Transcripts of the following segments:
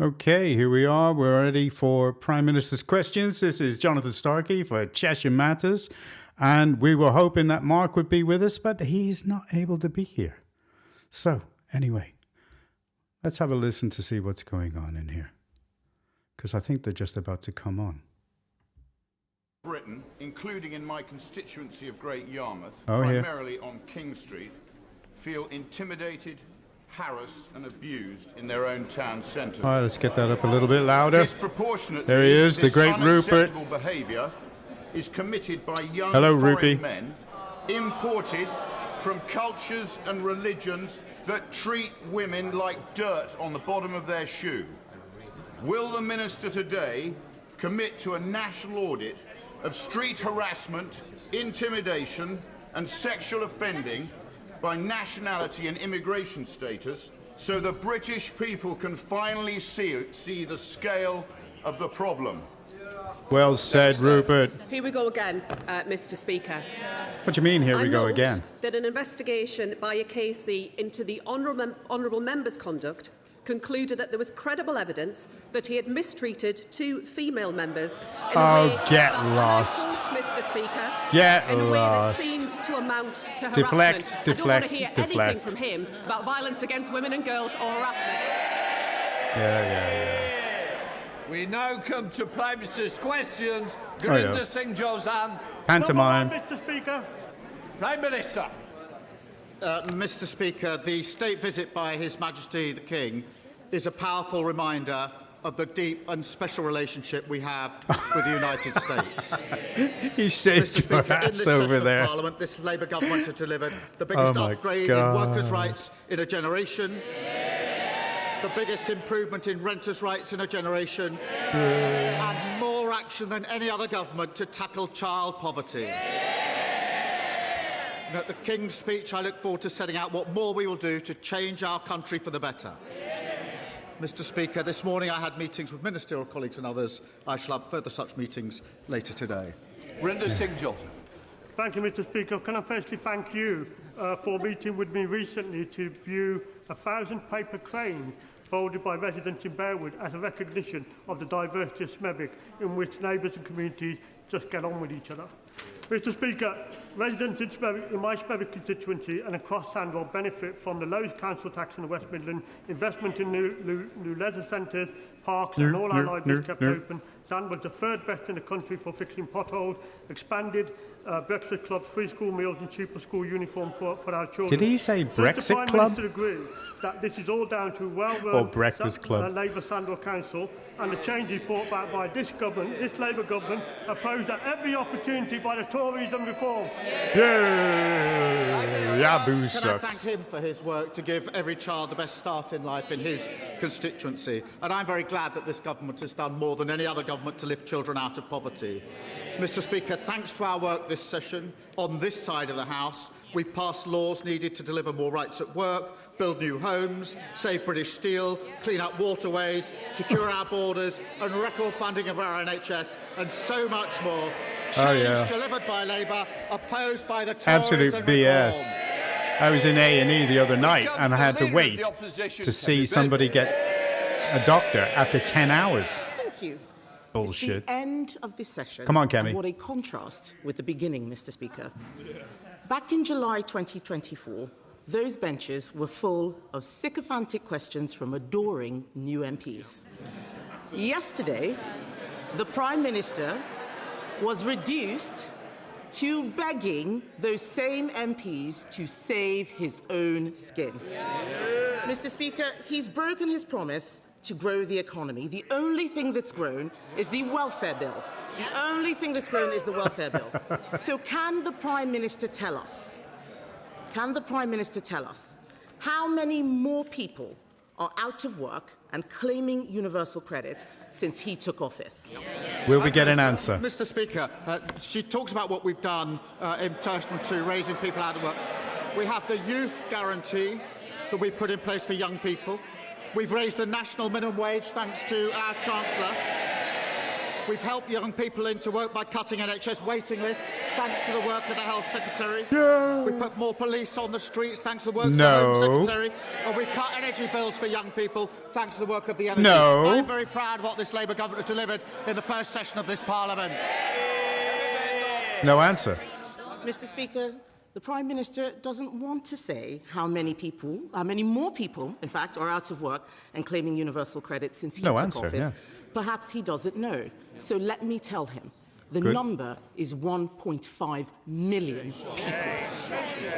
Okay, here we are. We're ready for Prime Minister's questions. This is Jonathan Starkey for Cheshire Matters. And we were hoping that Mark would be with us, but he's not able to be here. So, anyway, let's have a listen to see what's going on in here. Because I think they're just about to come on. Britain, including in my constituency of Great Yarmouth, Oh, primarily on King Street, feel intimidated, harassed and abused in their own town centres. All right, let's get that up a little bit louder. Disproportionately, there he is, the great Rupert. Behaviour is committed by young Hello, foreign Rupy. men imported from cultures and religions that treat women like dirt on the bottom of their shoe. Will the Minister today commit to a national audit of street harassment, intimidation and sexual offending by nationality and immigration status, so the British people can finally see the scale of the problem? Well said, Rupert. Here we go again, Mr. Speaker. What do you mean, here we go again? That an investigation by a KC into the honourable member's conduct concluded that there was credible evidence that he had mistreated two female members in a way get that lost. Mr. Speaker, Get in a way lost. that seemed to amount to Deflect, harassment. deflect, I don't want to hear deflect. anything from him about violence against women and girls or harassment. Yeah. We now come to Prime Minister's questions. yeah. Gurinder Singh Josan. Pantomime. Mr. Speaker. Prime Minister. Mr. Speaker, the state visit by His Majesty the King is a powerful reminder of the deep and special relationship we have with the United States. He saved Mr. your Speaker, in ass this over session of there. Parliament, this Labour government has delivered the biggest my upgrade God. in workers' rights in a generation, the biggest improvement in renters' rights in a generation, and more action than any other government to tackle child poverty. At the King's speech, I look forward to setting out what more we will do to change our country for the better. Mr. Speaker, this morning I had meetings with ministerial colleagues and others. I shall have further such meetings later today. Gurinder Singh Josan. Thank you, Mr. Speaker. Can I firstly thank you for meeting with me recently to view a 1,000-paper crane folded by residents in Bearwood as a recognition of the diversity of Smethwick, in which neighbours and communities just get on with each other. Mr. Speaker, residents in my Smethwick constituency and across Sandwell benefit from the lowest council tax in the West Midlands, investment in new leisure centres, parks and all our libraries kept open. Sandwell's the third best in the country for fixing potholes, expanded breakfast clubs, free school meals and cheaper school uniform for our children. Did he say Does the Brexit Prime Club? Minister agree that this is all down to well-run Or breakfast club. Labour Sandwell Council, and the changes brought back by this government, this Labour government, opposed at every opportunity by the Tories and Reform? Yaboo Can I sucks. thank him for his work to give every child the best start in life in his constituency. And I'm very glad that this government has done more than any other government to lift children out of poverty. Mr. Speaker, thanks to our work this session, on this side of the House, we've passed laws needed to deliver more rights at work, build new homes, save British steel, clean up waterways, secure our borders, and record funding of our NHS, and so much more. Change delivered by Labour, opposed by the Tories Absolute and BS. Reform. I was in A&E the other night and I had to wait to see somebody get a doctor after 10 hours. Thank you. Bullshit. It's the end of this session. Come on, Kemi. And what a contrast with the beginning, Mr. Speaker. Back in July 2024, those benches were full of sycophantic questions from adoring new MPs. Yesterday, the Prime Minister was reduced to begging those same MPs to save his own skin. Mr. Speaker, he's broken his promise to grow the economy. The only thing that's grown is the welfare bill. The only thing that's grown is the welfare bill. So can the Prime Minister tell us, how many more people are out of work and claiming universal credit since he took office? Will we get an answer? Mr. Speaker, she talks about what we've done in relation to raising people out of work. We have the youth guarantee that we put in place for young people. We've raised the national minimum wage thanks to our Chancellor. We've helped young people into work by cutting NHS waiting lists thanks to the work of the Health Secretary. Yeah. We put more police on the streets thanks to the work of No. the Home Secretary. And we've cut energy bills for young people, thanks to the work of the energy. No. I'm very proud of what this Labour government has delivered in the first session of this Parliament. No answer. Mr. Speaker, the Prime Minister doesn't want to say how many more people, in fact, are out of work and claiming universal credit since he took office. Yeah. Perhaps he doesn't know. So let me tell him. The Good. number is 1.5 million people.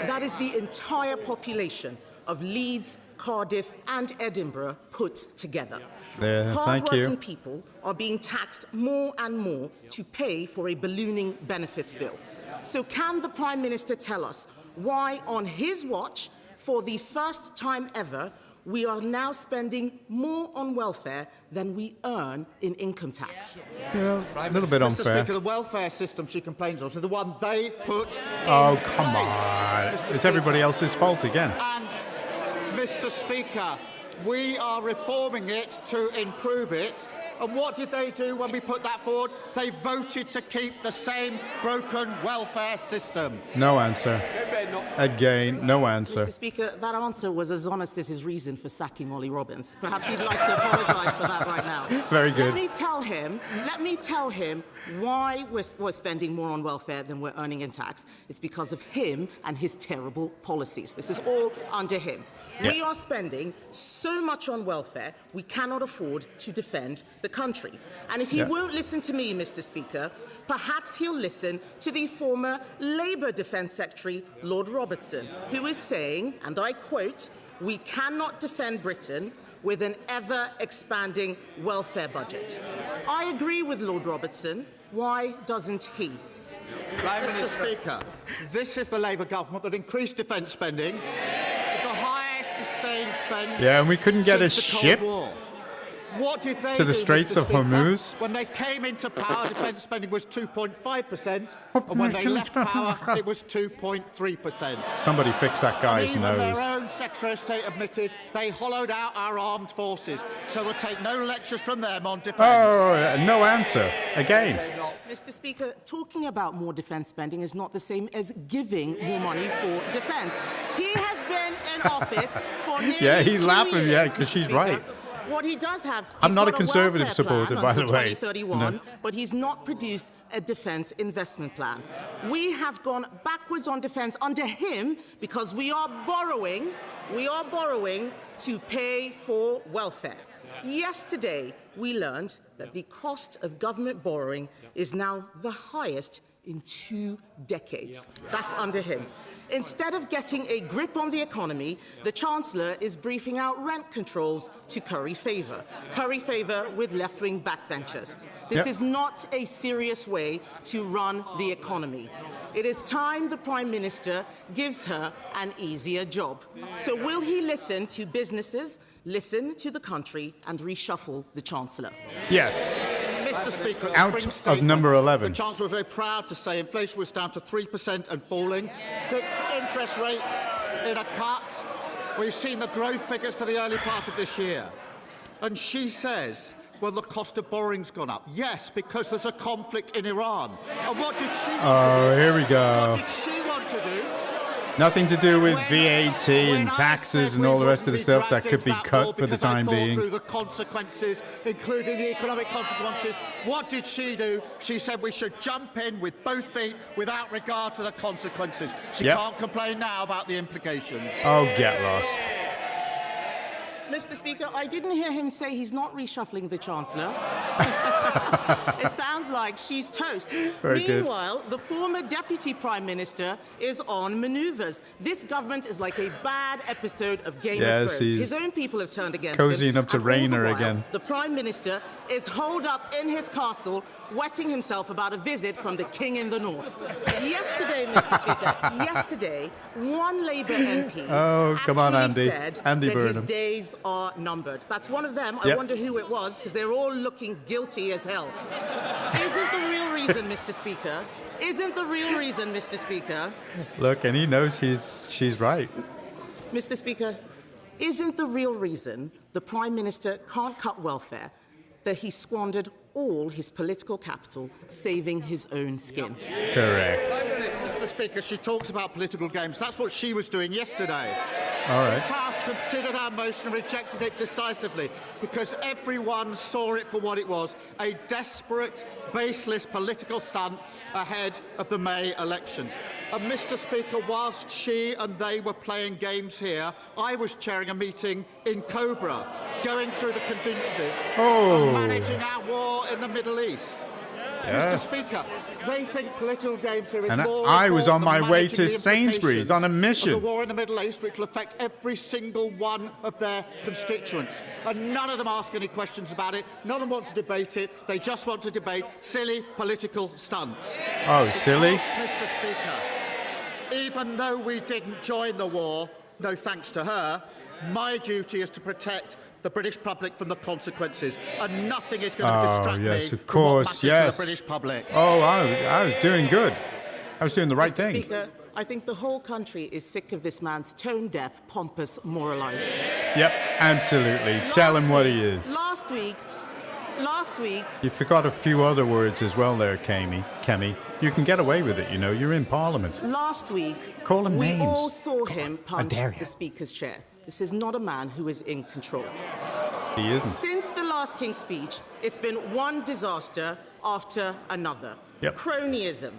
That is the entire population of Leeds, Cardiff and Edinburgh put together. Thank Hard-working you. people are being taxed more and more to pay for a ballooning benefits bill. So can the Prime Minister tell us why, on his watch, for the first time ever, we are now spending more on welfare than we earn in income tax? Well, a little bit Mr. unfair. Speaker, the welfare system she complains of is the one they put Oh, in come place. on. Mr. It's everybody else's fault again. And, Mr. Speaker, we are reforming it to improve it. And what did they do when we put that forward? They voted to keep the same broken welfare system. No answer. Again, no answer. Mr. Speaker, that answer was as honest as his reason for sacking Ollie Robbins. Perhaps he'd like to apologise for that right now. Very good. Let me tell him why we're spending more on welfare than we're earning in tax. It's because of him and his terrible policies. This is all under him. Yeah. We are spending so much on welfare, we cannot afford to defend the country. And if he won't listen to me, Mr. Speaker, perhaps he'll listen to the former Labour Defence Secretary, Lord Robertson, who is saying, and I quote, "We cannot defend Britain with an ever-expanding welfare budget." I agree with Lord Robertson. Why doesn't he? Mr. Speaker, this is the Labour government that increased defence spending, the highest sustained spend Yeah, and we couldn't get a since the ship Cold War. What did they to the do, Straits Mr. of Speaker? Hormuz? When they came into power, defence spending was 2.5%, and when they left power, it was 2.3%. Somebody fix that guy's Even nose. their own Secretary of State admitted they hollowed out our armed forces. So we'll take no lectures from them on defence. Oh, no answer. Again. Mr. Speaker, talking about more defence spending is not the same as giving more money for defence. He has been in office for nearly Yeah, he's 2 laughing, years, yeah, 'cause she's Mr. right. Speaker. What he does have, I'm not a got Conservative welfare supporter, plan by the until way. 2031, No. but he's not produced a defence investment plan. We have gone backwards on defence under him because we are borrowing to pay for welfare. Yesterday, we learned that the cost of government borrowing is now the highest in 2 decades. That's under him. Instead of getting a grip on the economy, the Chancellor is briefing out rent controls to curry favour with left-wing backbenchers. This is not a serious way to run the economy. It is time the Prime Minister gives her an easier job. So will he listen to businesses, listen to the country and reshuffle the Chancellor? Yes. Mr. Speaker, at the Out spring of statement, number 11. The Chancellor was very proud to say inflation was down to 3% and falling. 6 interest rates in a cut. We've seen the growth figures for the early part of this year. And she says, well, the cost of borrowing's gone up. Yes, because there's a conflict in Iran. And what did she want to do? Here we go. What did she want to do? Nothing to do with When VAT and I taxes said and we all the rest of the wouldn't stuff that dragged could be into that bill cut for the because I time thought being. through the consequences, including the economic consequences. What did she do? She said we should jump in with both feet without regard to the consequences. She can't complain now about the implications. Oh, get lost. Mr. Speaker, I didn't hear him say he's not reshuffling the Chancellor. It sounds like she's toast. Very good. Meanwhile, the former Deputy Prime Minister is on manoeuvres. This government is like a bad episode of Game of Thrones. He's His own people have turned against cozying him. up to and all the Rayner while, again. The Prime Minister is holed up in his castle, wetting himself about a visit from the King in the North. Yesterday, Mr. Speaker, one Labour MP come on, actually Andy. said Andy that his Burnham. days are numbered. That's one of them. I Yep. wonder who it was, because they're all looking guilty as hell. Isn't the real reason, Mr. Speaker? Isn't the real reason, Mr. Speaker? Look, and he knows she's right. Mr. Speaker, isn't the real reason the Prime Minister can't cut welfare that he squandered all his political capital saving his own skin? Correct. Mr. Speaker, she talks about political games. That's what she was doing yesterday. All right. This House considered our motion and rejected it decisively because everyone saw it for what it was, a desperate, baseless political stunt ahead of the May elections. And Mr. Speaker, whilst she and they were playing games here, I was chairing a meeting in Cobra, going through the contingencies and managing our war in the Middle East. Yeah. Mr. Speaker, they think political games here is And more I was on important my than way managing to the Sainsbury's on a mission. of the war in the Middle East, which will affect every single one of their constituents. And none of them ask any questions about it. None of them want to debate it. They just want to debate silly political stunts. Oh, silly? Because, Mr. Speaker, even though we didn't join the war, no thanks to her, my duty is to protect the British public from the consequences, and nothing is going to distract me of from what course, matters to the British public. Oh, I was doing good. I was doing the right Mr. thing. Speaker, I think the whole country is sick of this man's tone-deaf, pompous moralising. Yep, absolutely. Tell him what he is. Last week, You forgot a few other words as well there, Kemi. You can get away with it, you know. You're in Parliament. last week, Call him we names. all saw him punch dare you. the Speaker's chair. This is not a man who is in control. He isn't. Since the last King's speech, it's been one disaster after another. Yep. Cronyism,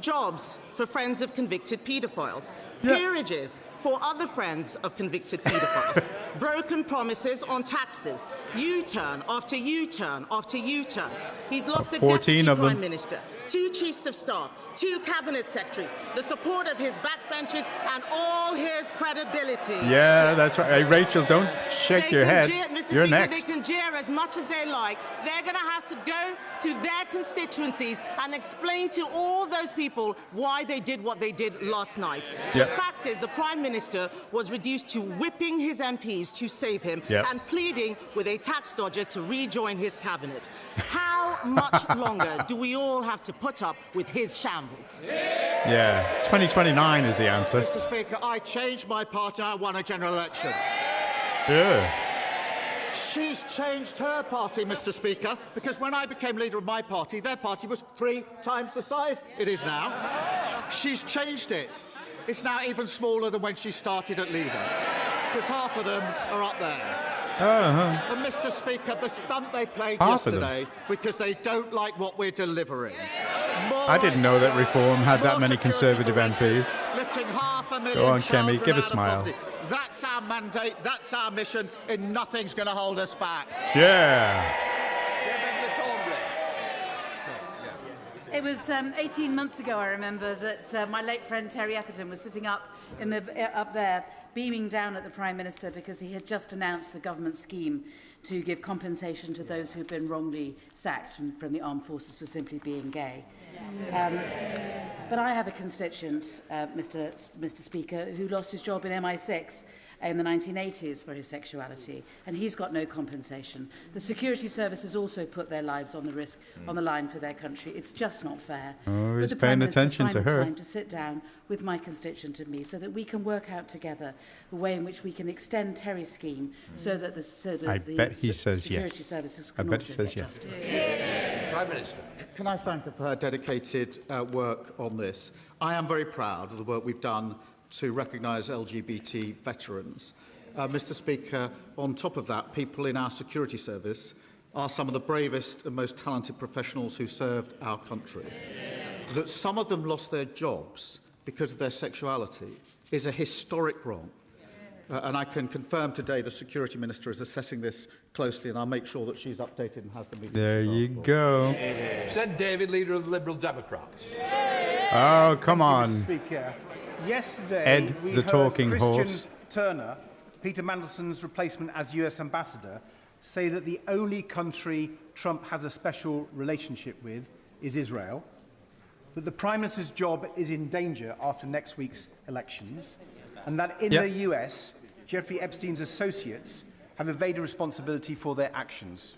jobs for friends of convicted paedophiles, Yep. peerages for other friends of convicted paedophiles, broken promises on taxes, U-turn after U-turn after U-turn. He's lost the 14 Deputy of them. Prime Minister, 2 Chiefs of Staff, 2 Cabinet Secretaries, the support of his backbenchers and all his credibility. Yeah, that's right. Hey, Rachel, don't shake They your can head. jeer- Mr. You're Speaker, next. They can jeer as much as they like. They're going to have to go to their constituencies and explain to all those people why they did what they did last night. Yep. The fact is, the Prime Minister was reduced to whipping his MPs to save him Yep. and pleading with a tax dodger to rejoin his cabinet. How much longer do we all have to put up with his shambles? Yeah, 2029 is the answer. Mr. Speaker, I changed my party and I won a general election. Yeah. She's changed her party, Mr. Speaker, because when I became leader of my party, their party was 3 times the size it is now. She's changed it. It's now even smaller than when she started at leader, because half of them are up there. And Mr. Speaker, the stunt they played Half of them? yesterday because they don't like what we're delivering. I didn't know that Reform had that many Conservative MPs. Lifting 500,000 Go on, Kemi, children give a out of smile. poverty. That's our mandate, that's our mission, and nothing's going to hold us back. Yeah. It was 18 months ago, I remember, that my late friend Terry Etherton was sitting up there, beaming down at the Prime Minister because he had just announced the government scheme to give compensation to those who've been wrongly sacked from the armed forces for simply being gay. But I have a constituent, Mr. Speaker, who lost his job in MI6 in the 1980s for his sexuality, and he's got no compensation. The security services also put their lives on the line for their country. It's just not fair. Oh, Would he's the paying Prime Minister attention find to the her. time to sit down with my constituent and me so that we can work out together the way in which we can extend Terry's scheme so that I the bet he says security yes. services I can bet he also says get yes. justice. Prime Minister. Can I thank her for her dedicated work on this? I am very proud of the work we've done to recognise LGBT veterans. Mr. Speaker, on top of that, people in our security service are some of the bravest and most talented professionals who served our country. That some of them lost their jobs because of their sexuality is a historic wrong. And I can confirm today the Security Minister is assessing this closely, and I'll make sure that she's updated and has the meeting. There you go. Send David, leader of the Liberal Democrats. Oh, come on. Speaker. Yesterday, Ed, we the heard talking Christian horse. Turner, Peter Mandelson's replacement as US ambassador, say that the only country Trump has a special relationship with is Israel, that the Prime Minister's job is in danger after next week's elections, and that in the US, Jeffrey Epstein's associates have evaded responsibility for their actions.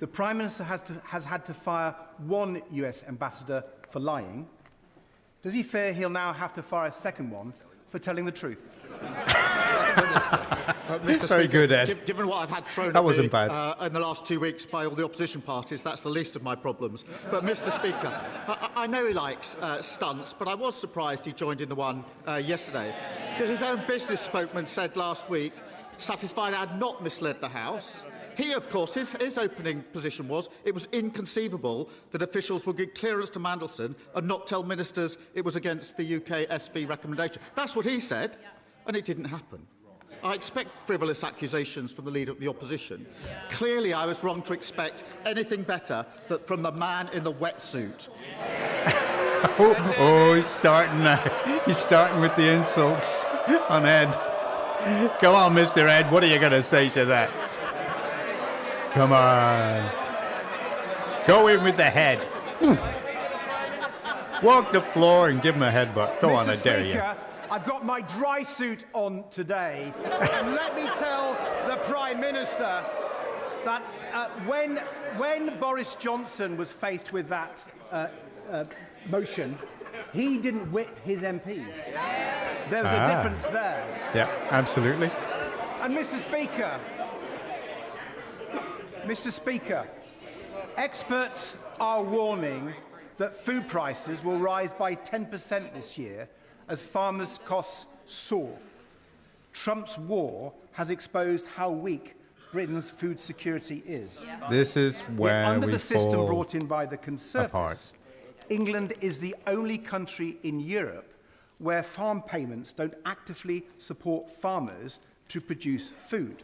The Prime Minister has had to fire 1 US ambassador for lying. Does he fear he'll now have to fire a second one for telling the truth? Mr. Very Speaker, good, Ed. Given what I've had thrown That at wasn't me bad. In the last 2 weeks by all the opposition parties, that's the least of my problems. But, Mr. Speaker, I know he likes stunts, but I was surprised he joined in the one yesterday, because his own business spokesman said last week satisfied I had not misled the House. He, of course, his opening position was it was inconceivable that officials would give clearance to Mandelson and not tell ministers it was against the UK SV recommendation. That's what he said, and it didn't happen. I expect frivolous accusations from the Leader of the Opposition. Clearly, I was wrong to expect anything better than from the man in the wetsuit. He's starting now. He's starting with the insults on Ed. Come on, Mr. Ed, what are you going to say to that? Come on. Go in with the head. Walk the floor and give him a headbutt. Go on, I dare you. I've got my dry suit on today, and let me tell the Prime Minister that when Boris Johnson was faced with that motion, he didn't whip his MPs. There was a difference there. Yeah, absolutely. And Mr. Speaker, experts are warning that food prices will rise by 10% this year as farmers' costs soar. Trump's war has exposed how weak Britain's food security is. This is where under we the system fall brought in by the Conservatives, apart. England is the only country in Europe where farm payments don't actively support farmers to produce food.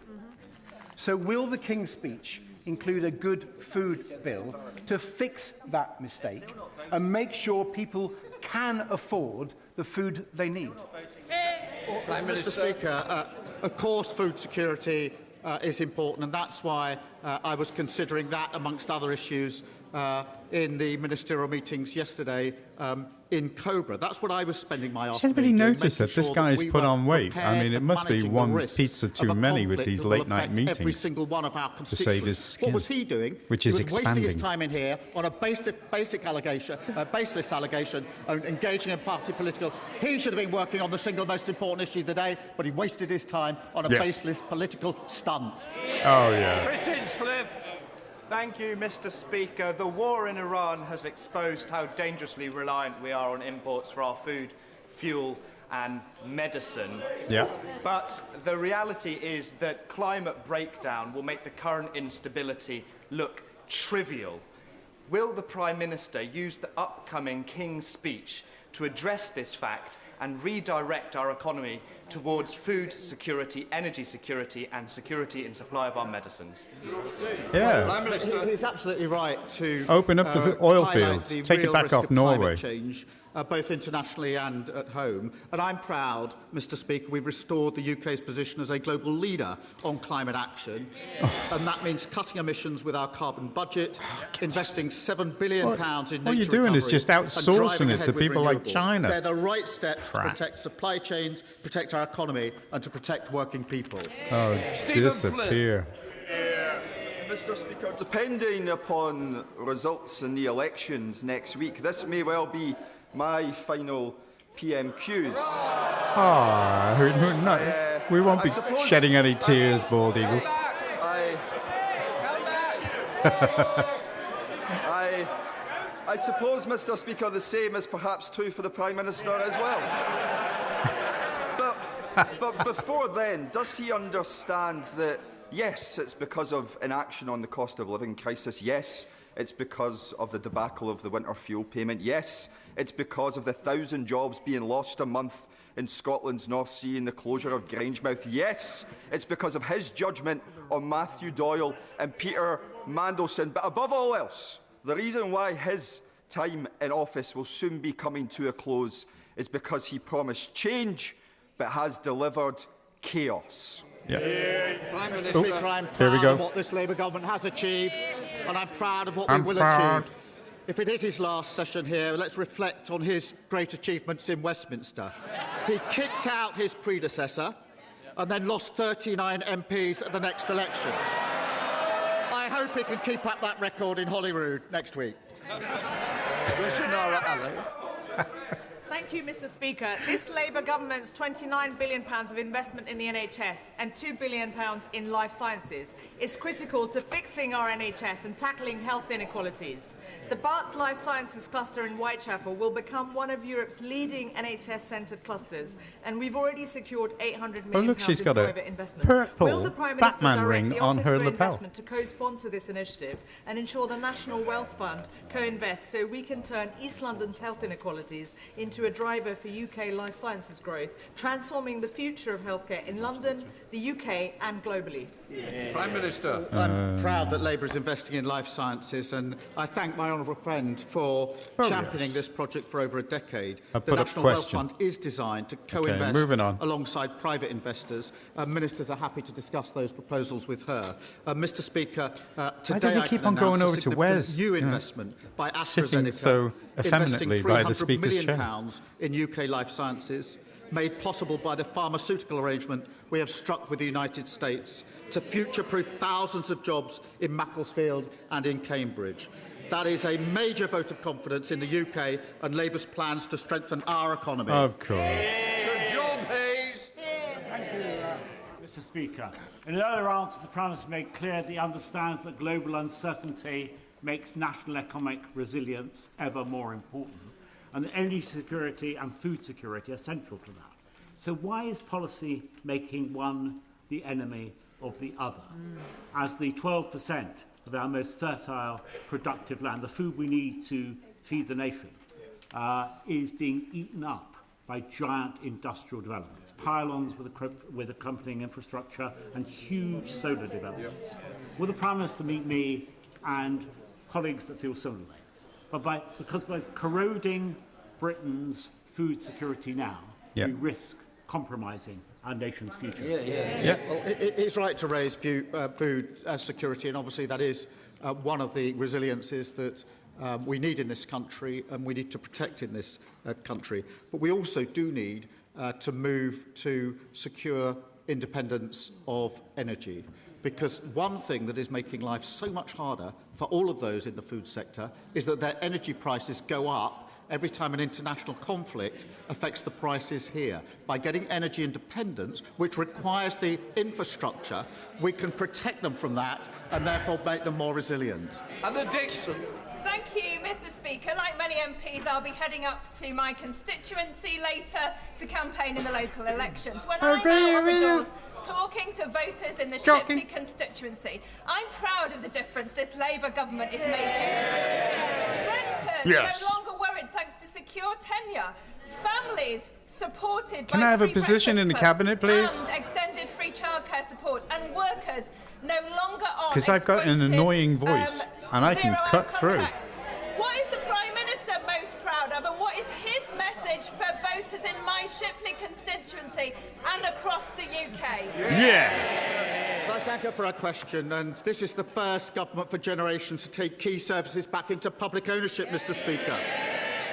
So will the King's Speech include a good food bill to fix that mistake and make sure people can afford the food they need? Mr. Speaker, of course food security is important, and that's why I was considering that amongst other issues in the ministerial meetings yesterday in Cobra. That's what I was spending my afternoon doing. Has anybody noticed that this guy's put on weight? I mean, it must be one pizza too many with these late-night meetings every single one of our to save his skin. What was he doing? Which is he was expanding. wasting his time in here on a basic allegation, baseless allegation, engaging in party political. He should have been working on the single most important issue today, but he wasted his time on a baseless political stunt. Oh, yeah. Chris Hinchcliffe. Thank you, Mr. Speaker. The war in Iran has exposed how dangerously reliant we are on imports for our food, fuel and medicine. Yeah. But the reality is that climate breakdown will make the current instability look trivial. Will the Prime Minister use the upcoming King's Speech to address this fact and redirect our economy towards food security, energy security and security in supply of our medicines? Yeah. He's absolutely right to open up the oil highlight fields, the take it real back risk off of Norway. climate change, both internationally and at home. And I'm proud, Mr. Speaker, we've restored the UK's position as a global leader on climate action. And that means cutting emissions with our carbon budget, investing £7 billion in nature All you're doing is recovery, just and outsourcing driving it ahead to with people like renewables. China. They're the right steps to protect supply chains, protect our economy and to protect working people. Oh, disappear. Mr. Speaker, depending upon results in the elections next week, this may well be my final PMQs. We won't be shedding any tears, Bald Eagle. I suppose, Mr. Speaker, the same is perhaps true for the Prime Minister as well. But before then, does he understand that, yes, it's because of inaction on the cost of living crisis, yes, it's because of the debacle of the winter fuel payment, yes, it's because of the 1,000 jobs being lost a month in Scotland's North Sea and the closure of Grangemouth, yes, it's because of his judgment on Matthew Doyle and Peter Mandelson, but above all else, the reason why his time in office will soon be coming to a close is because he promised change but has delivered chaos. Prime Minister, I'm proud of what this Labour government has achieved, and I'm proud of what we will achieve. If it is his last session here, let's reflect on his great achievements in Westminster. He kicked out his predecessor and then lost 39 MPs at the next election. I hope he can keep up that record in Holyrood next week. Thank you, Mr. Speaker. This Labour government's £29 billion of investment in the NHS and £2 billion in life sciences is critical to fixing our NHS and tackling health inequalities. The Barts Life Sciences cluster in Whitechapel will become one of Europe's leading NHS-centred clusters, and we've already secured £800 million she's in got a private investment. purple Will the Prime Minister Batman direct ring the on Office her for lapel. Investment to co-sponsor this initiative and ensure the National Wealth Fund co-invests so we can turn East London's health inequalities into a driver for UK life sciences growth, transforming the future of healthcare in London, the UK and globally? Prime Minister. I'm proud that Labour is investing in life sciences, and I thank my honourable friend for championing this project for over a decade. The National Wealth Fund is designed to co-invest alongside private investors. Ministers are happy to discuss those proposals with her. Mr. Speaker, today I keep can on going announce over a to Wes? new investment by Sitting AstraZeneca, so effeminately by the investing Speaker's £300 chair. million in UK life sciences, made possible by the pharmaceutical arrangement we have struck with the United States to future-proof thousands of jobs in Macclesfield and in Cambridge. That is a major vote of confidence in the UK and Labour's plans to strengthen our economy. Of course. Sir John Hayes. Thank you, Mr. Speaker. In an earlier answer, the Prime Minister made clear that he understands that global uncertainty makes national economic resilience ever more important, and that energy security and food security are central to that. So why is policy making one the enemy of the other? As the 12% of our most fertile, productive land, the food we need to feed the nation, is being eaten up by giant industrial developments, pylons with accompanying infrastructure and huge solar developments. Will the Prime Minister meet me and colleagues that feel similarly? Because by corroding Britain's food security now, we risk compromising our nation's future. Well, it's right to raise food security, and obviously that is one of the resiliences that we need in this country and we need to protect in this country. But we also do need to move to secure independence of energy. Because one thing that is making life so much harder for all of those in the food sector is that their energy prices go up every time an international conflict affects the prices here. By getting energy independence, which requires the infrastructure, we can protect them from that and therefore make them more resilient. Anna Dixon. Thank you, Mr. Speaker. Like many MPs, I'll be heading up to my constituency later to campaign in the local elections. When I'm out on the doors talking to voters in the Shipley constituency, I'm proud of the difference this Labour government is making. Renters no longer worried thanks to secure tenure. Families supported by Can I have a position in the cabinet, please? And extended free childcare support, and workers no longer on Because I've got an annoying voice and I can cut through. What is the Prime Minister most proud of, and what is his message for voters in my Shipley constituency and across the UK? I thank her for her question, and this is the first government for generations to take key services back into public ownership, Mr. Speaker.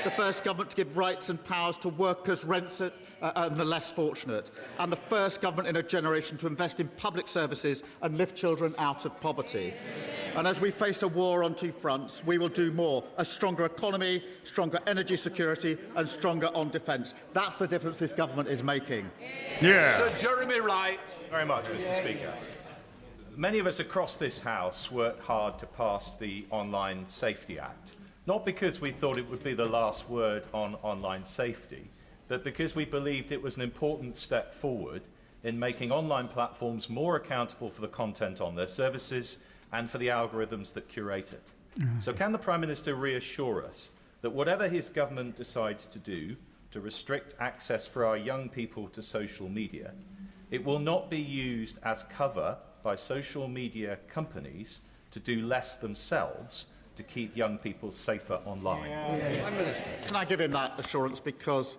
The first government to give rights and powers to workers, rents, and the less fortunate, and the first government in a generation to invest in public services and lift children out of poverty. And as we face a war on two fronts, we will do more: a stronger economy, stronger energy security, and stronger on defence. That's the difference this government is making. Sir Jeremy Wright. Very much, Mr. Speaker. Many of us across this House worked hard to pass the Online Safety Act, not because we thought it would be the last word on online safety, but because we believed it was an important step forward in making online platforms more accountable for the content on their services and for the algorithms that curate it. So can the Prime Minister reassure us that whatever his government decides to do to restrict access for our young people to social media, it will not be used as cover by social media companies to do less themselves to keep young people safer online? Can I give him that assurance, because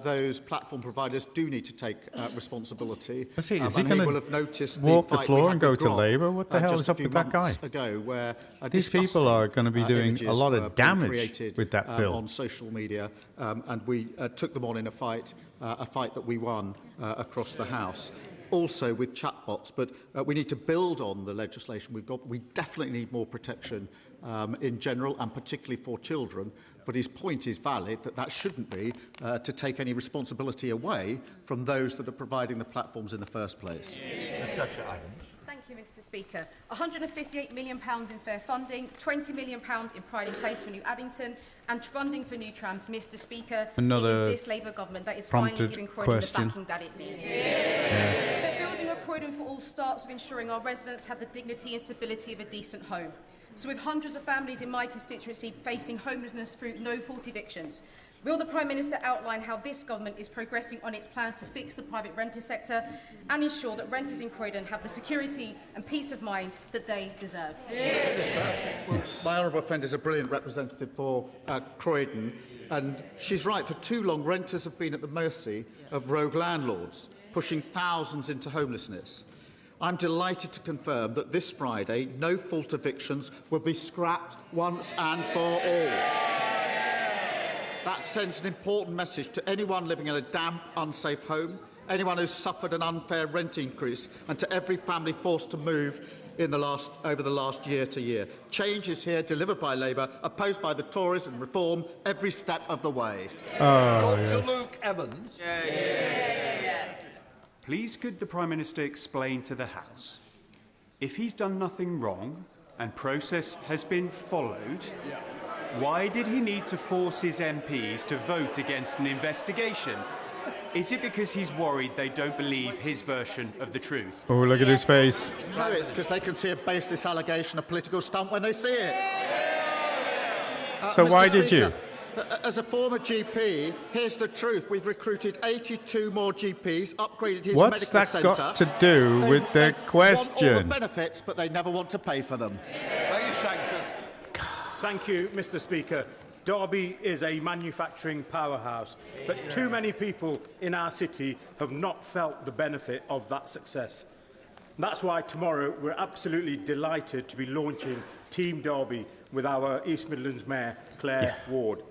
those platform providers do need to take responsibility. Is he going to walk the floor and go to Labour? What the hell is up with that guy? Where these people are going to be doing a lot of damage with that bill. On social media, and we took them on in a fight that we won across the House. also with chatbots. But we need to build on the legislation we've got. We definitely need more protection in general, and particularly for children. But his point is valid, that shouldn't be to take any responsibility away from those that are providing the platforms in the first place. Thank you, Mr. Speaker. £158 million in fair funding, £20 million in Pride in Place for New Addington, and funding for new trams. Mr. Speaker, Another it is this Labour government that is finally giving Croydon the backing that it needs. Yes. But building a Croydon for all starts with ensuring our residents have the dignity and stability of a decent home. So with hundreds of families in my constituency facing homelessness through no-fault evictions, will the Prime Minister outline how this government is progressing on its plans to fix the private renter sector and ensure that renters in Croydon have the security and peace of mind that they deserve? Yes. My honourable friend is a brilliant representative for Croydon, and she's right. For too long, renters have been at the mercy of rogue landlords, pushing thousands into homelessness. I'm delighted to confirm that this Friday, no-fault evictions will be scrapped once and for all. That sends an important message to anyone living in a damp, unsafe home, anyone who's suffered an unfair rent increase, and to every family forced to move over the last year to year. Change is here, delivered by Labour, opposed by the Tories, and reform every step of the way. Dr. Luke Evans. Please could the Prime Minister explain to the House, if he's done nothing wrong and process has been followed, why did he need to force his MPs to vote against an investigation? Is it because he's worried they don't believe his version of the truth? Oh, look at his face. No, it's because they can see a baseless allegation, a political stunt when they see it. So why did you? As a former GP, here's the truth. We've recruited 82 more GPs, upgraded his What's medical that centre. got to do with the They want all question? the benefits, but they never want to pay for them. Thank you, Mr. Speaker. Derby is a manufacturing powerhouse, but too many people in our city have not felt the benefit of that success. That's why tomorrow we're absolutely delighted to be launching Team Derby with our East Midlands Mayor, Claire Ward.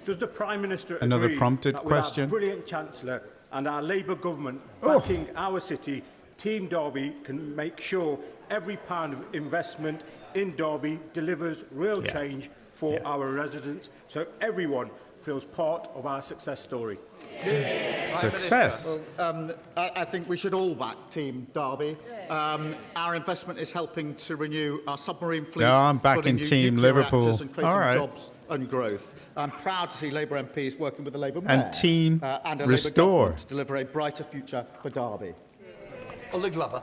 Does the Prime Minister agree prompted that with question? our brilliant Chancellor and our Labour government backing our city, Team Derby can make sure every pound of investment in Derby delivers real change for our residents, so everyone feels part of our success story? Success. Well, I think we should all back Team Derby. Our investment is helping to renew our submarine fleet. No, I'm backing building new Team nuclear Liverpool. reactors and creating All right. jobs and growth. I'm proud to see Labour MPs working with the Labour And Mayor Team and a Restore. Labour government to deliver a brighter future for Derby. Ollie Glover.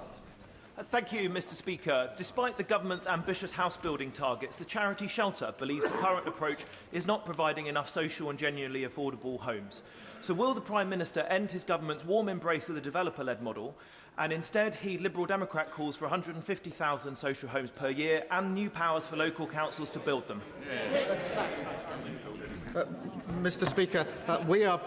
Thank you, Mr. Speaker. Despite the government's ambitious house-building targets, the charity Shelter believes the current approach is not providing enough social and genuinely affordable homes. So will the Prime Minister end his government's warm embrace of the developer-led model and instead heed Liberal Democrat calls for 150,000 social homes per year and new powers for local councils to build them? Mr. Speaker, we are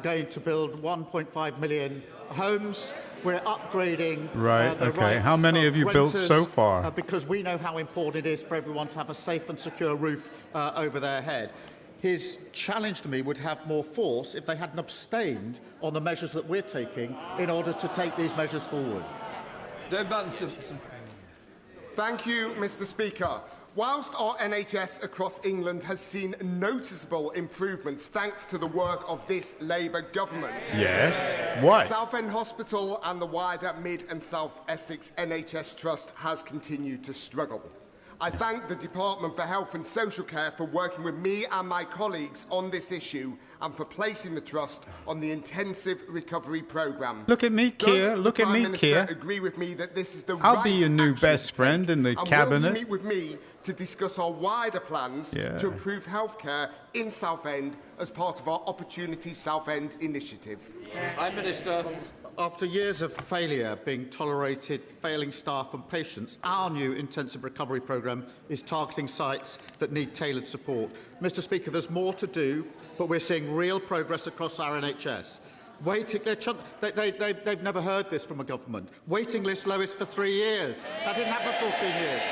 going to build 1.5 million homes. We're upgrading Right, the okay. rights How many of have you built renters, so far? because we know how important it is for everyone to have a safe and secure roof over their head. His challenge to me would have more force if they hadn't abstained on the measures that we're taking in order to take these measures forward. Thank you, Mr. Speaker. Whilst our NHS across England has seen noticeable improvements thanks to the work of this Labour government. Yes. Why? Southend Hospital and the wider Mid and South Essex NHS Trust has continued to struggle. I thank the Department for Health and Social Care for working with me and my colleagues on this issue and for placing the Trust on the Intensive Recovery Programme. Look at me, Keir. Does Look the at Prime me, Minister Keir. agree with me that this is the I'll right be your new action best friend in the and cabinet. will you meet with me to discuss our wider plans to improve healthcare in Southend as part of our Opportunity Southend initiative? Prime Minister. After years of failure being tolerated, failing staff and patients, our new intensive recovery programme is targeting sites that need tailored support. Mr. Speaker, there's more to do, but we're seeing real progress across our NHS. They've never heard this from a government. Waiting list lowest for 3 years. That didn't happen for 14 years.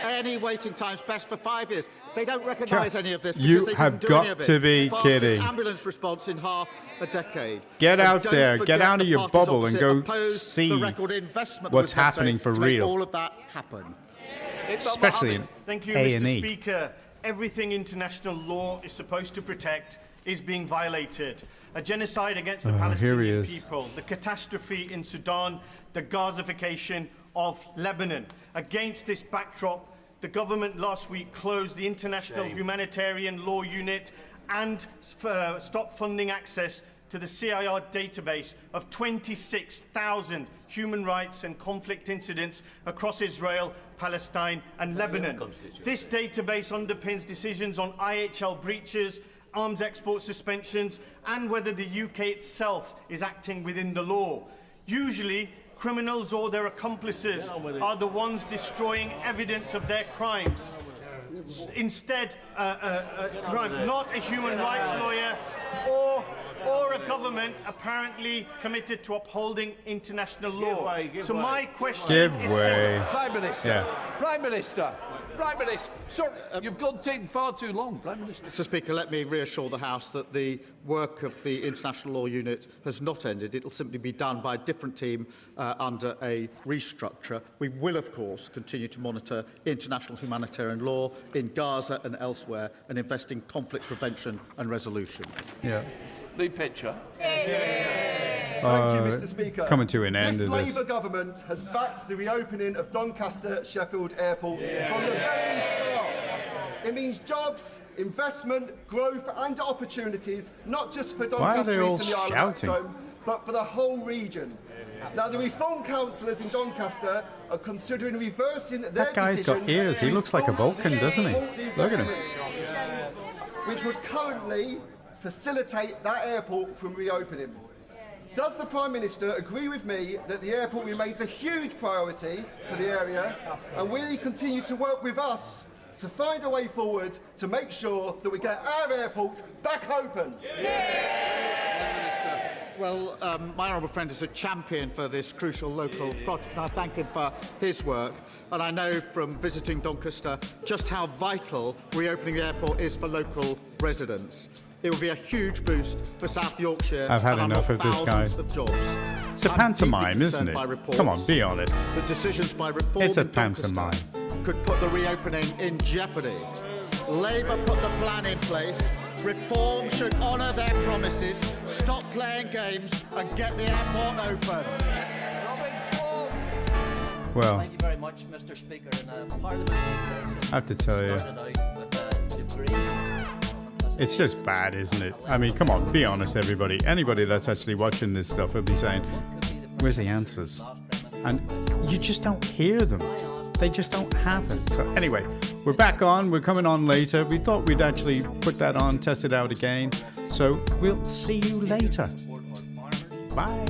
Any waiting times best for 5 years. They don't recognise any of this. You because they have didn't do any got of it. to be Fastest kidding. ambulance response in half a decade. Get And out don't there, get forget out of the your parties bubble and opposite go opposed see the record investment that what's was necessary happening for to make real. all of that happen. Especially in Thank you, A&E. Mr. Speaker. Everything international law is supposed to protect is being violated. A genocide against the Here he Palestinian is. people, the catastrophe in Sudan, the Gazification of Lebanon. Against this backdrop, the government last week closed the International Humanitarian Law Unit and stopped funding access to the CIR database of 26,000 human rights and conflict incidents across Israel, Palestine and Lebanon. This database underpins decisions on IHL breaches, arms export suspensions and whether the UK itself is acting within the law. Usually, criminals or their accomplices are the ones destroying evidence of their crimes. Instead, not a human rights lawyer or a government apparently committed to upholding international law. So my question is way. Prime Minister, Yeah. Prime Minister, Prime Minister, sir, you've taken far too long, Prime Minister. Mr. Speaker, let me reassure the House that the work of the International Law Unit has not ended. It will simply be done by a different team under a restructure. We will, of course, continue to monitor international humanitarian law in Gaza and elsewhere and invest in conflict prevention and resolution. Yeah. The picture. Thank you, Mr. Speaker. Coming to an end this of this. Labour government has backed the reopening of Doncaster Sheffield Airport from the very start. It means jobs, investment, growth and opportunities, not just for Why are they Doncaster all East and the Isle of shouting? Zone, but for the whole region. Now, the reform councillors in Doncaster are considering reversing their That guy's decision got ears. He to looks like a install Vulcan, doesn't he? Look at him. Which would currently facilitate that airport from reopening. Does the Prime Minister agree with me that the airport remains a huge priority for the area, and will he continue to work with us to find a way forward to make sure that we get our airport back open? Well, my honourable friend is a champion for this crucial local project. I thank him for his work, and I know from visiting Doncaster just how vital reopening the airport is for local residents. It will be a huge boost for South Yorkshire. I've had and enough of this guy. thousands of jobs. It's a I'm pantomime, deeply isn't concerned it? by reports Come on, be honest. that decisions by reform It's a in Doncaster pantomime. could put the reopening in jeopardy. Labour put the plan in place. Reform should honour their promises, stop playing games and get the airport open. Well, thank you very much, Mr. Speaker. Parliament I have to tell you, started out with a degree. it's just bad, isn't it? I mean, come on, be honest, everybody. Anybody that's actually watching this stuff will be saying, where's the answers? And you just don't hear them. They just don't happen. So anyway, we're back on. We're coming on later. We thought we'd actually put that on, test it out again. So we'll see you later. Bye.